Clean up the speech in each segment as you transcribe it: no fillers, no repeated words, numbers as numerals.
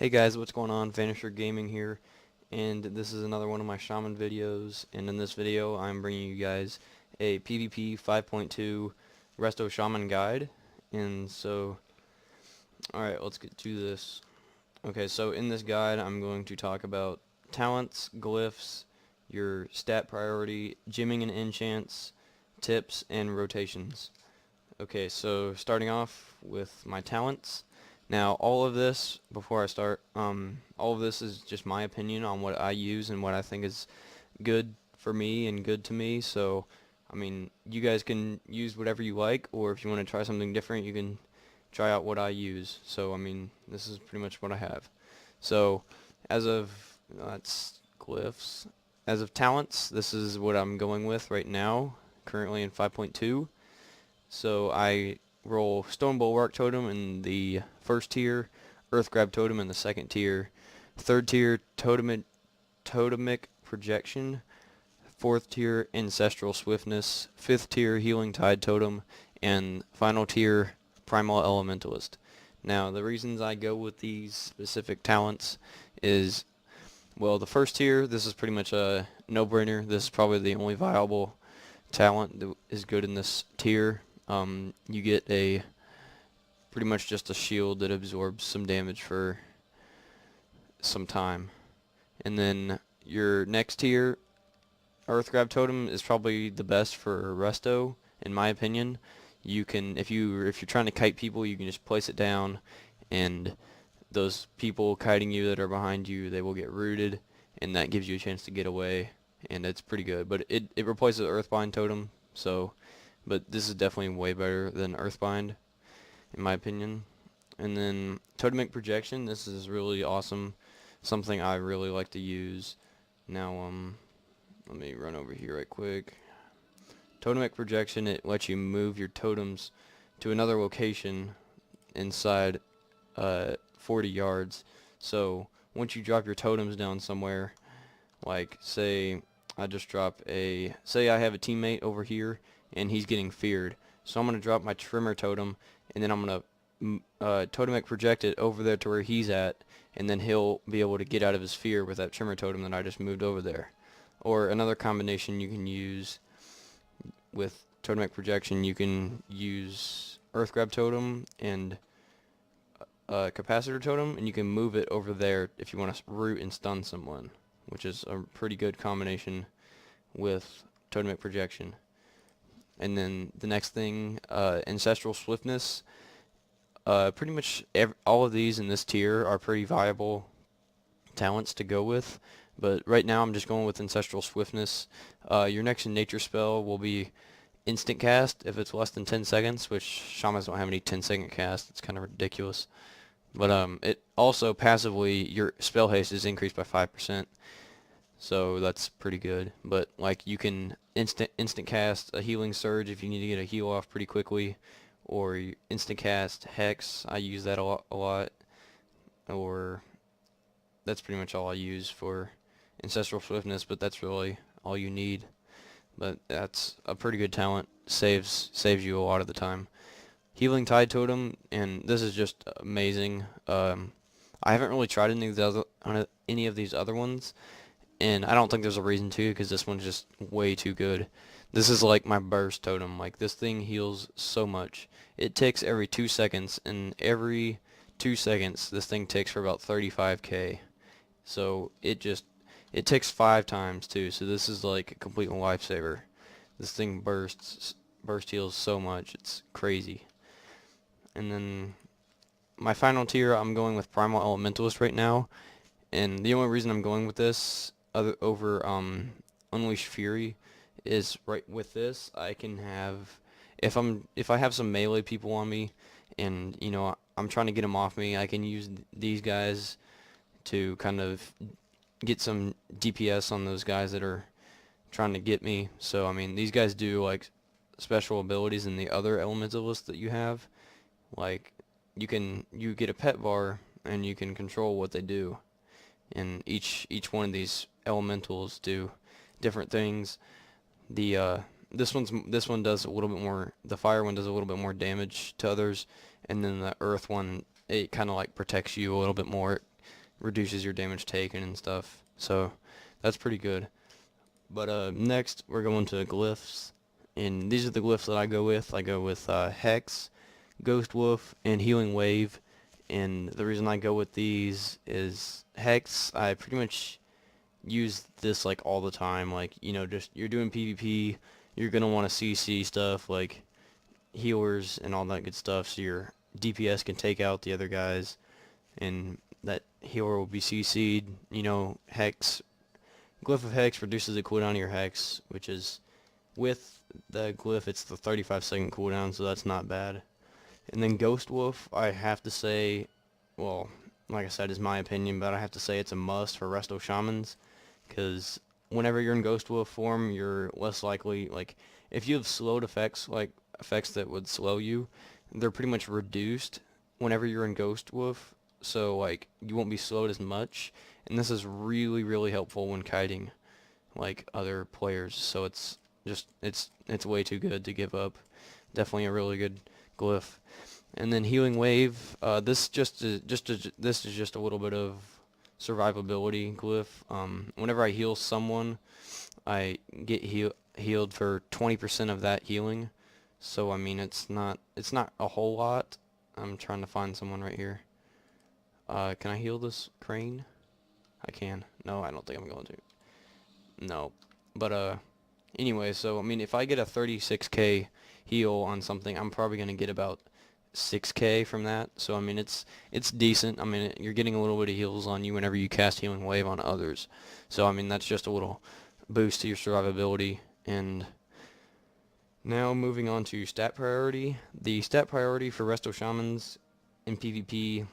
Hey guys, what's going on? Vanisher Gaming here, and this is another one of my Shaman videos, and in this video I'm bringing you guys a PvP 5.2 Resto Shaman guide. And so, alright, let's get to this. Okay, so in this guide I'm going to talk about talents, glyphs, your stat priority, gymming and enchants, tips, and rotations. Okay, so starting off with my talents. Now, all of this, before I start, all of this is just my opinion on what I use and what I think is good for me and good to me. So, I mean, you guys can use whatever you like, or if you want to try something different, you can try out what I use. So, I mean, this is pretty much what I have. So, as of, that's glyphs. As of talents, this is what I'm going with right now, currently in 5.2. So I roll Stone Bulwark Totem in the first tier, Earth Grab Totem in the second tier, third tier Totemic Projection, fourth tier Ancestral Swiftness, fifth tier Healing Tide Totem, and final tier Primal Elementalist. Now the reasons I go with these specific talents is, well, the first tier, this is pretty much a no-brainer. This is probably the only viable talent that is good in this tier. You get pretty much just a shield that absorbs some damage for some time. And then your next tier, Earth Grab Totem, is probably the best for Resto, in my opinion. You can, if you're trying to kite people, you can just place it down, and those people kiting you that are behind you, they will get rooted, and that gives you a chance to get away, and it's pretty good. But it replaces the Earthbind Totem, so. But this is definitely way better than Earthbind, in my opinion. And then Totemic Projection, this is really awesome, something I really like to use. Now, let me run over here right quick. Totemic Projection, it lets you move your totems to another location inside 40 yards. So once you drop your totems down somewhere, like say I have a teammate over here and he's getting feared, so I'm going to drop my Trimmer Totem, and then I'm going to Totemic Project it over there to where he's at, and then he'll be able to get out of his fear with that Trimmer Totem that I just moved over there. Or another combination you can use with Totemic Projection, you can use Earth Grab Totem and Capacitor Totem, and you can move it over there if you want to root and stun someone, which is a pretty good combination with Totemic Projection. And then the next thing, Ancestral Swiftness. Pretty much all of these in this tier are pretty viable talents to go with, but right now I'm just going with Ancestral Swiftness. Your next nature spell will be instant cast if it's less than 10 seconds, which Shamans don't have any 10-second cast. It's kind of ridiculous. But it also passively, your spell haste is increased by 5%. So that's pretty good. But like, you can instant cast a Healing Surge if you need to get a heal off pretty quickly, or instant cast Hex. I use that a lot. Or that's pretty much all I use for Ancestral Swiftness, but that's really all you need. But that's a pretty good talent. Saves you a lot of the time. Healing Tide Totem, and this is just amazing. I haven't really tried any of these other ones, and I don't think there's a reason to, because this one's just way too good. This is like my burst totem. Like, this thing heals so much. It ticks every 2 seconds, and every 2 seconds this thing ticks for about 35k. So it ticks 5 times too. So this is like a complete lifesaver. This thing burst heals so much. It's crazy. And then my final tier, I'm going with Primal Elementalist right now. And the only reason I'm going with this over Unleash Fury is right with this. I can have, if I have some melee people on me, and you know I'm trying to get them off me, I can use these guys to kind of get some DPS on those guys that are trying to get me. So I mean, these guys do like special abilities in the other elementalists that you have. Like, you get a pet bar and you can control what they do, and each one of these elementals do different things. This one does a little bit more. The fire one does a little bit more damage to others, and then the earth one, it kind of like protects you a little bit more. reduces your damage taken and stuff. So that's pretty good. But next we're going to glyphs, and these are the glyphs that I go with. I go with Hex, Ghost Wolf, and Healing Wave. And the reason I go with these is Hex, I pretty much use this like all the time. Like, you know, just you're doing PvP, you're gonna want to CC stuff like healers and all that good stuff, so your DPS can take out the other guys, and that healer will be CC'd. You know, Hex, Glyph of Hex reduces the cooldown of your Hex, which is, with the glyph, it's the 35-second cooldown, so that's not bad. And then Ghost Wolf, I have to say, well, like I said, is my opinion, but I have to say it's a must for Resto Shamans, because whenever you're in Ghost Wolf form, you're less likely, like, if you have slowed effects, like effects that would slow you, they're pretty much reduced whenever you're in Ghost Wolf, so, like, you won't be slowed as much, and this is really, really helpful when kiting, like, other players, so it's just, it's way too good to give up. Definitely a really good glyph. And then Healing Wave, this is just a little bit of survivability glyph. Whenever I heal someone, I get healed for 20% of that healing. So I mean, it's not a whole lot. I'm trying to find someone right here. Can I heal this crane? I can. No, I don't think I'm going to. No. But anyway, so I mean, if I get a 36k heal on something, I'm probably gonna get about 6k from that. So I mean, it's decent. I mean, you're getting a little bit of heals on you whenever you cast Healing Wave on others. So I mean, that's just a little boost to your survivability. And now moving on to stat priority. The stat priority for Resto Shamans in PvP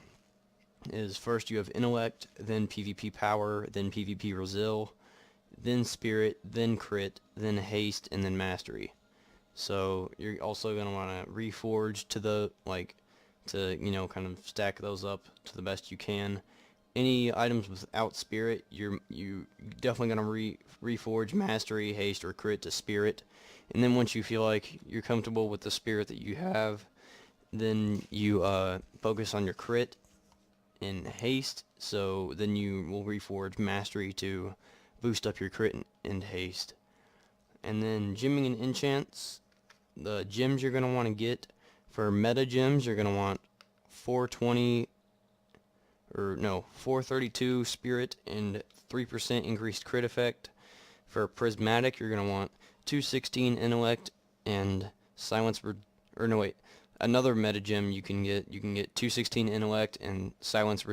is, first you have Intellect, then PvP Power, then PvP Resil, then Spirit, then Crit, then Haste, and then Mastery. So you're also going to want to reforge to the, like, to, you know, kind of stack those up to the best you can. Any items without Spirit, you definitely going to reforge Mastery, Haste, or Crit to Spirit. And then once you feel like you're comfortable with the Spirit that you have, then you focus on your Crit and Haste. So then you will reforge Mastery to boost up your Crit and Haste. And then Gemming and Enchants, the gems you're going to want to get for meta gems, you're going to want 432 Spirit and 3% increased crit effect. For Prismatic, you're going to want 216 Intellect and Silence, another meta gem you can get 216 Intellect and Silence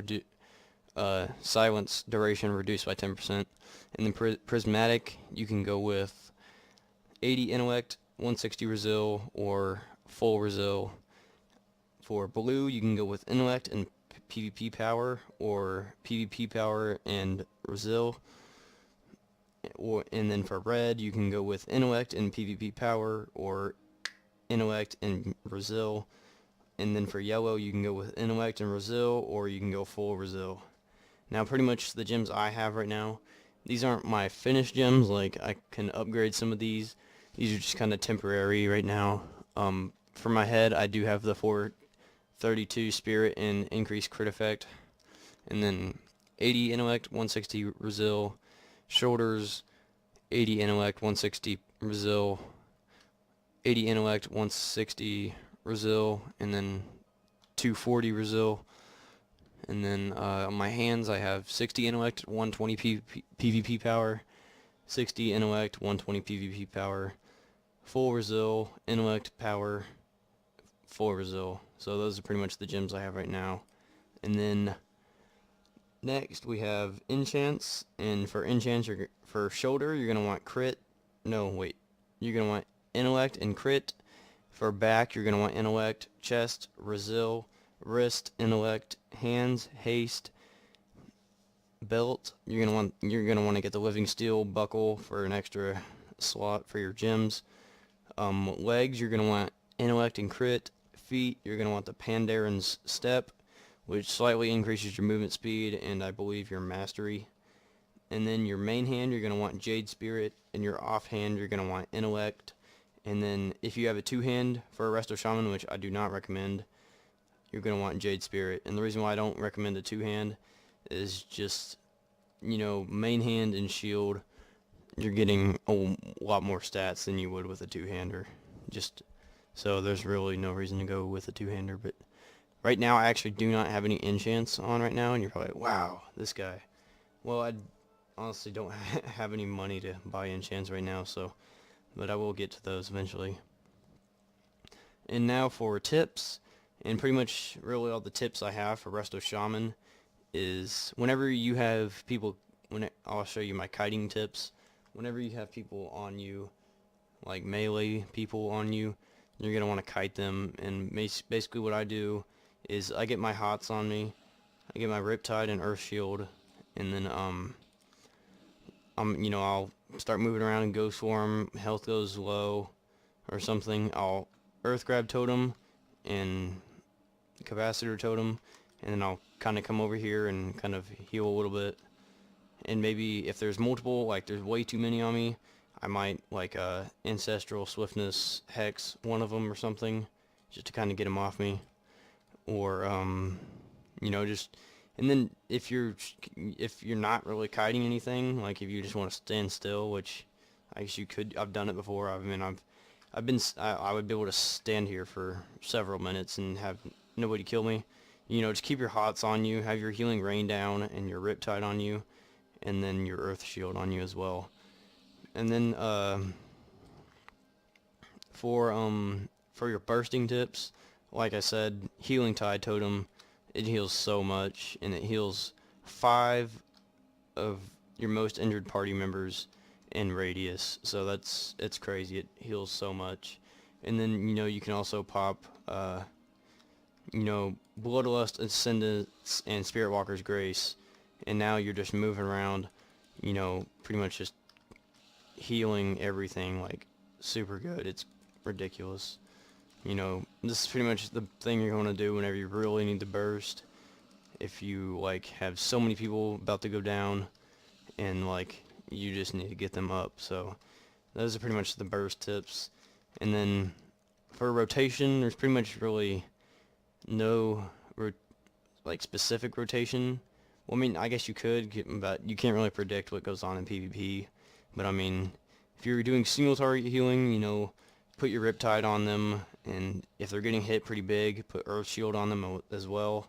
duration reduced by 10%. And then Prismatic, you can go with 80 Intellect, 160 Resil, or full Resil. For Blue, you can go with Intellect and PvP Power, or PvP Power and Resil. And then for Red, you can go with Intellect and PvP Power, or Intellect and Resil. And then for Yellow, you can go with Intellect and Resil, or you can go full Resil. Now, pretty much the gems I have right now, these aren't my finished gems. Like, I can upgrade some of these. These are just kind of temporary right now. For my head, I do have the 432 Spirit and increased crit effect. And then 80 Intellect, 160 Resil. Shoulders, 80 Intellect, 160 Resil. 80 Intellect, 160 Resil. And then 240 Resil. And then on my hands, I have 60 Intellect, 120 PvP Power. 60 Intellect, 120 PvP Power. Full Resil, Intellect, Power, full Resil. So those are pretty much the gems I have right now. And then next we have Enchants. And for Enchants, for Shoulder, you're going to want Crit. No, wait. You're going to want Intellect and Crit. For Back, you're going to want Intellect, Chest, Resil, Wrist, Intellect, Hands, Haste, Belt. You're gonna want to get the Living Steel Buckle for an extra slot for your gems. Legs, you're gonna want Intellect and Crit. Feet, you're gonna want the Pandaren Step, which slightly increases your movement speed and I believe your Mastery. And then your main hand, you're gonna want Jade Spirit, and your offhand, you're gonna want Intellect. And then if you have a two-hand for a Resto Shaman, which I do not recommend, you're going to want Jade Spirit. And the reason why I don't recommend a two-hand is just, you know, main hand and shield, you're getting a lot more stats than you would with a two-hander. Just so there's really no reason to go with a two-hander. But right now I actually do not have any enchants on right now, and you're probably like, wow, this guy. Well, I honestly don't have any money to buy enchants right now, so, but I will get to those eventually. And now for tips, and pretty much really all the tips I have for Resto Shaman is whenever you have people, I'll show you my kiting tips. Whenever you have people on you, like melee people on you, you're going to want to kite them, and basically what I do is I get my hots on me, I get my Riptide and Earth Shield, and then you know, I'll start moving around and Ghost Swarm, health goes low or something, I'll Earth Grab Totem and Capacitor Totem, and then I'll kind of come over here and kind of heal a little bit. And maybe if there's multiple, like there's way too many on me, I might like Ancestral Swiftness Hex one of them or something, just to kind of get them off me. Or you know, just, and then if you're not really kiting anything, like if you just want to stand still, which I guess you could, I've done it before. I mean, I would be able to stand here for several minutes and have nobody kill me. You know, just keep your hots on you, have your healing rain down and your Riptide on you, and then your Earth Shield on you as well. And then for your bursting tips, like I said, Healing Tide Totem, it heals so much, and it heals 5 of your most injured party members in radius, so it's crazy. It heals so much. And then, you know, you can also pop you know, Bloodlust, Ascendance, and Spirit Walker's Grace, and now you're just moving around, you know, pretty much just healing everything like super good. It's ridiculous. You know, this is pretty much the thing you're going to do whenever you really need to burst. If you like have so many people about to go down and like you just need to get them up. So those are pretty much the burst tips. And then for rotation, there's pretty much really no like specific rotation. Well, I mean, I guess you could, but you can't really predict what goes on in PvP. But I mean, if you're doing single target healing, you know, put your Riptide on them, and if they're getting hit pretty big, put Earth Shield on them as well.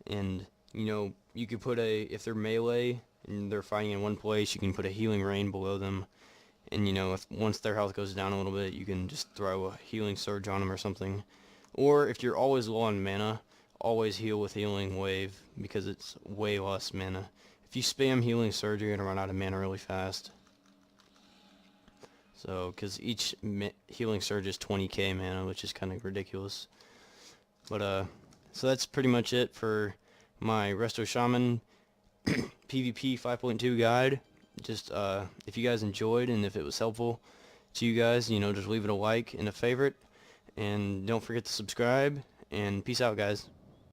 And you know, you could put if they're melee and they're fighting in one place, you can put a healing rain below them. And you know, once their health goes down a little bit, you can just throw a healing surge on them or something. Or if you're always low on mana, always heal with Healing Wave, because it's way less mana. If you spam Healing Surge, you're going to run out of mana really fast. So, because each Healing Surge is 20k mana, which is kind of ridiculous. But, so that's pretty much it for my Resto Shaman PvP 5.2 guide. Just, if you guys enjoyed and if it was helpful to you guys, you know, just leave it a like and a favorite. And don't forget to subscribe, and peace out, guys.